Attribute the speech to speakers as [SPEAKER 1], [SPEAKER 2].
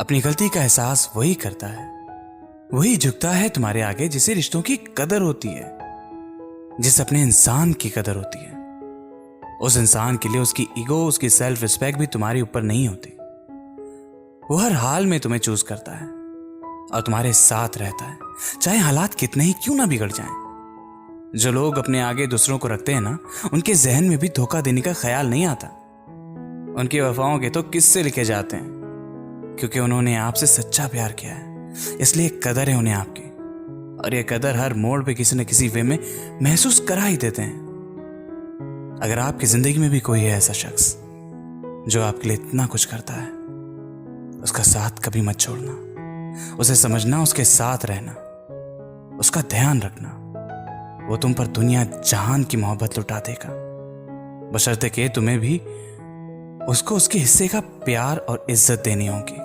[SPEAKER 1] अपनी गलती का एहसास वही करता है, वही झुकता है तुम्हारे आगे जिसे रिश्तों की कदर होती है, जिस अपने इंसान की कदर होती है। उस इंसान के लिए उसकी ईगो, उसकी सेल्फ रिस्पेक्ट भी तुम्हारे ऊपर नहीं होती। वो हर हाल में तुम्हें चूज करता है और तुम्हारे साथ रहता है, चाहे हालात कितने ही क्यों ना बिगड़ जाएं। जो लोग अपने आगे दूसरों को रखते हैं ना, उनके जहन में भी धोखा देने का ख्याल नहीं आता। उनकी वफाओं के तो किस्से लिखे जाते हैं, क्योंकि उन्होंने आपसे सच्चा प्यार किया है, इसलिए कदर है उन्हें आपकी। और ये कदर हर मोड़ पे किसी न किसी वे में महसूस करा ही देते हैं। अगर आपकी जिंदगी में भी कोई है ऐसा शख्स जो आपके लिए इतना कुछ करता है, उसका साथ कभी मत छोड़ना। उसे समझना, उसके साथ रहना, उसका ध्यान रखना। वो तुम पर दुनिया जहान की मोहब्बत लुटा देगा, बशर्ते कि तुम्हें भी उसको उसके हिस्से का प्यार और इज्जत देनी होगी।